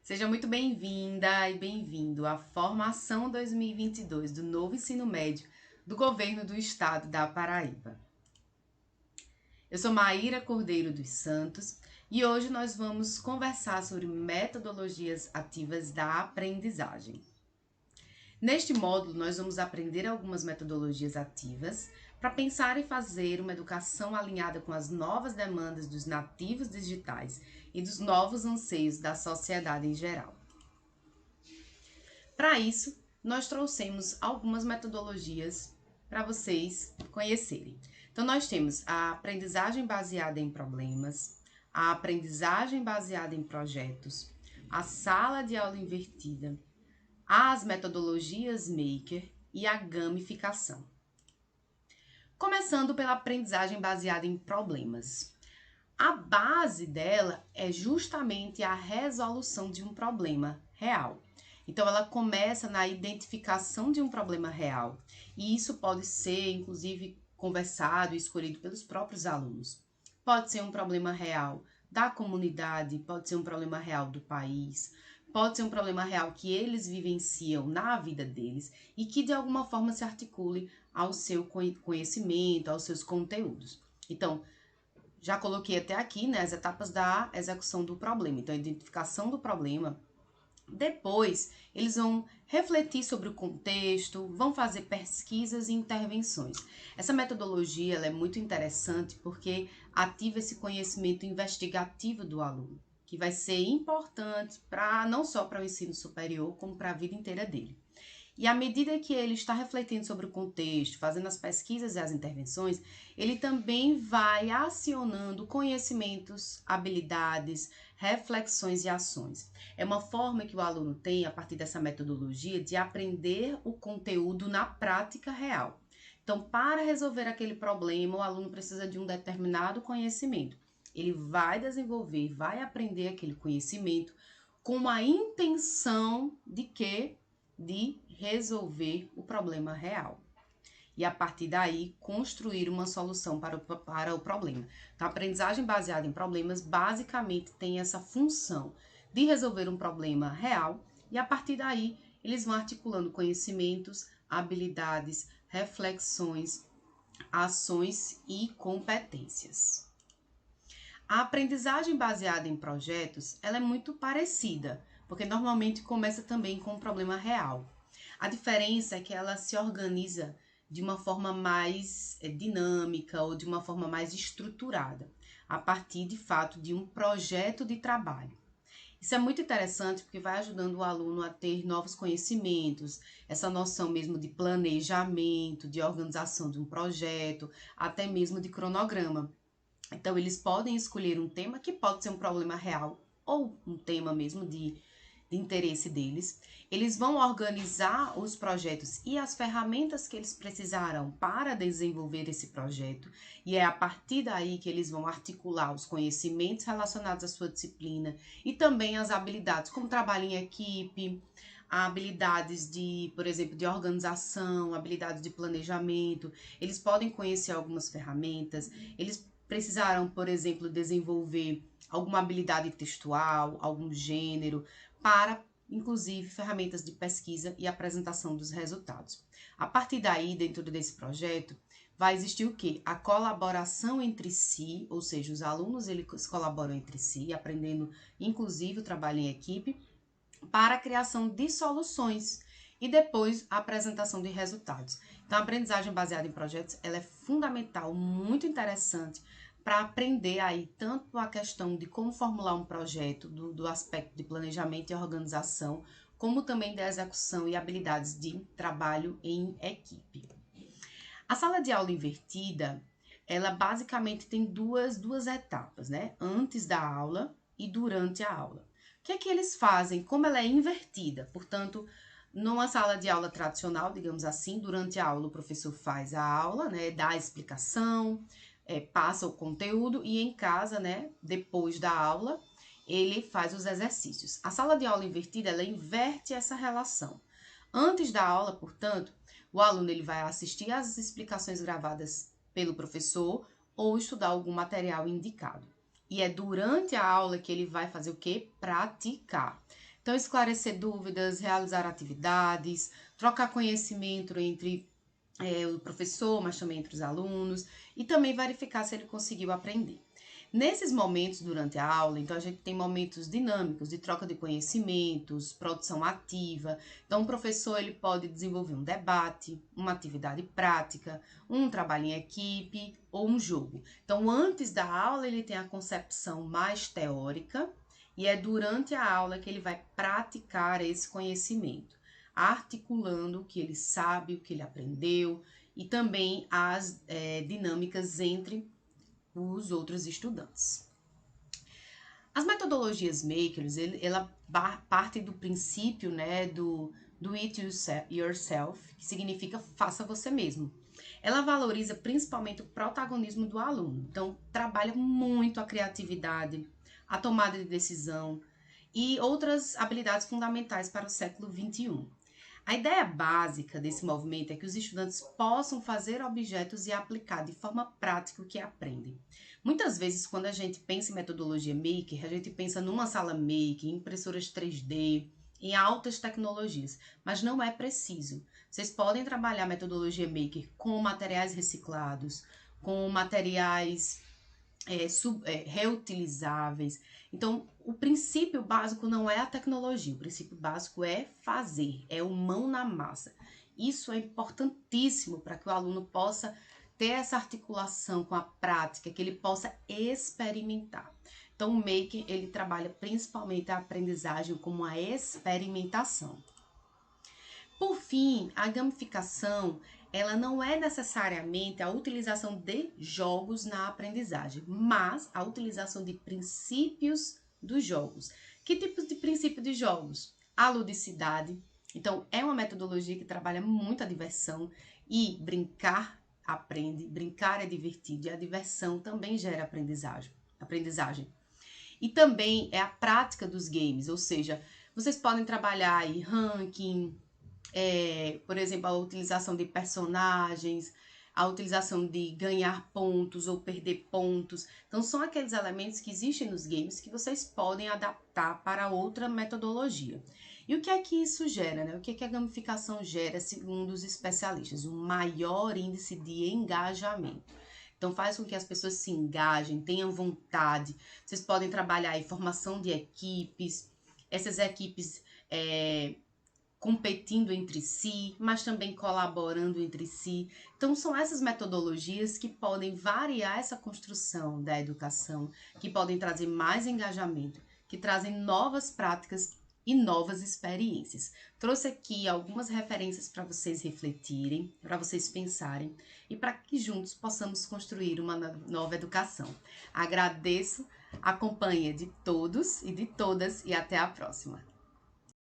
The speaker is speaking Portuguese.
Seja muito bem-vinda e bem-vindo à Formação 2022 do novo ensino médio do Governo do Estado da Paraíba. Eu sou Maíra Cordeiro dos Santos e hoje nós vamos conversar sobre metodologias ativas da aprendizagem. Neste módulo, nós vamos aprender algumas metodologias ativas para pensar e fazer uma educação alinhada com as novas demandas dos nativos digitais e dos novos anseios da sociedade em geral. Para isso, nós trouxemos algumas metodologias para vocês conhecerem. Então, nós temos a aprendizagem baseada em problemas, a aprendizagem baseada em projetos, a sala de aula invertida, as metodologias Maker e a gamificação. Começando pela aprendizagem baseada em problemas. A base dela é justamente a resolução de um problema real. Então, ela começa na identificação de um problema real. E isso pode ser, inclusive, conversado e escolhido pelos próprios alunos. Pode ser um problema real da comunidade, pode ser um problema real do país, pode ser um problema real que eles vivenciam na vida deles e que de alguma forma se articule ao seu conhecimento, aos seus conteúdos. Então, já coloquei até aqui, né, as etapas da execução do problema. Então, a identificação do problema. Depois, eles vão refletir sobre o contexto, vão fazer pesquisas e intervenções. Essa metodologia ela é muito interessante porque ativa esse conhecimento investigativo do aluno, que vai ser importante não só para o ensino superior, como para a vida inteira dele. E à medida que ele está refletindo sobre o contexto, fazendo as pesquisas e as intervenções, ele também vai acionando conhecimentos, habilidades, reflexões e ações. É uma forma que o aluno tem, a partir dessa metodologia, de aprender o conteúdo na prática real. Então, para resolver aquele problema, o aluno precisa de um determinado conhecimento. Ele vai desenvolver, vai aprender aquele conhecimento com a intenção de quê? De resolver o problema real. E a partir daí, construir uma solução para o problema. Então, a aprendizagem baseada em problemas basicamente tem essa função de resolver um problema real e a partir daí eles vão articulando conhecimentos, habilidades, reflexões, ações e competências. A aprendizagem baseada em projetos, ela é muito parecida, porque normalmente começa também com um problema real. A diferença é que ela se organiza de uma forma mais dinâmica ou de uma forma mais estruturada, a partir, de fato, de um projeto de trabalho. Isso é muito interessante porque vai ajudando o aluno a ter novos conhecimentos, essa noção mesmo de planejamento, de organização de um projeto, até mesmo de cronograma. Então, eles podem escolher um tema que pode ser um problema real ou um tema mesmo de interesse deles. Eles vão organizar os projetos e as ferramentas que eles precisarão para desenvolver esse projeto. E é a partir daí que eles vão articular os conhecimentos relacionados à sua disciplina e também as habilidades, como trabalho em equipe, habilidades de, por exemplo, de organização, habilidades de planejamento. Eles podem conhecer algumas ferramentas, eles precisarão, por exemplo, desenvolver alguma habilidade textual, algum gênero, para, inclusive, ferramentas de pesquisa e apresentação dos resultados. A partir daí, dentro desse projeto, vai existir o quê? A colaboração entre si, ou seja, os alunos eles colaboram entre si, aprendendo, inclusive, o trabalho em equipe, para a criação de soluções e depois a apresentação de resultados. Então, a aprendizagem baseada em projetos, ela é fundamental, muito interessante, para aprender aí tanto a questão de como formular um projeto, do aspecto de planejamento e organização, como também da execução e habilidades de trabalho em equipe. A sala de aula invertida, ela basicamente tem duas etapas, né? Antes da aula e durante a aula. O que é que eles fazem? Como ela é invertida, portanto, numa sala de aula tradicional, digamos assim, durante a aula o professor faz a aula, né? Dá a explicação, passa o conteúdo e em casa, né, depois da aula, ele faz os exercícios. A sala de aula invertida, ela inverte essa relação. Antes da aula, portanto, o aluno ele vai assistir às explicações gravadas pelo professor ou estudar algum material indicado. E é durante a aula que ele vai fazer o quê? Praticar. Então, esclarecer dúvidas, realizar atividades, trocar conhecimento entre o professor, mas também entre os alunos, e também verificar se ele conseguiu aprender. Nesses momentos durante a aula, então a gente tem momentos dinâmicos de troca de conhecimentos, produção ativa. Então o professor ele pode desenvolver um debate, uma atividade prática, um trabalho em equipe ou um jogo. Então antes da aula ele tem a concepção mais teórica e é durante a aula que ele vai praticar esse conhecimento, articulando o que ele sabe, o que ele aprendeu e também as dinâmicas entre os outros estudantes. As metodologias makers, ela parte do princípio, né, do it yourself, que significa faça você mesmo. Ela valoriza principalmente o protagonismo do aluno, então trabalha muito a criatividade, a tomada de decisão e outras habilidades fundamentais para o século XXI. A ideia básica desse movimento é que os estudantes possam fazer objetos e aplicar de forma prática o que aprendem. Muitas vezes, quando a gente pensa em metodologia maker, a gente pensa numa sala maker, em impressoras 3D, em altas tecnologias, mas não é preciso. Vocês podem trabalhar a metodologia maker com materiais reciclados, com materiais reutilizáveis. Então, o princípio básico não é a tecnologia, o princípio básico é fazer, é o mão na massa. Isso é importantíssimo para que o aluno possa ter essa articulação com a prática, que ele possa experimentar. Então, o Maker, ele trabalha principalmente a aprendizagem como a experimentação. Por fim, a gamificação, ela não é necessariamente a utilização de jogos na aprendizagem, mas a utilização de princípios dos jogos. Que tipos de princípio de jogos? A ludicidade. Então, é uma metodologia que trabalha muito a diversão e brincar aprende, brincar é divertido e a diversão também gera aprendizagem. E também é a prática dos games, ou seja, vocês podem trabalhar aí ranking, por exemplo, a utilização de personagens, a utilização de ganhar pontos ou perder pontos. Então, são aqueles elementos que existem nos games que vocês podem adaptar para outra metodologia. E o que é que isso gera, né? O que é que a gamificação gera, segundo os especialistas? Um maior índice de engajamento. Então, faz com que as pessoas se engajem, tenham vontade. Vocês podem trabalhar em formação de equipes, essas equipes competindo entre si, mas também colaborando entre si. Então, são essas metodologias que podem variar essa construção da educação, que podem trazer mais engajamento, que trazem novas práticas e novas experiências. Trouxe aqui algumas referências para vocês refletirem, para vocês pensarem e para que juntos possamos construir uma nova educação. Agradeço a companhia de todos e de todas e até a próxima.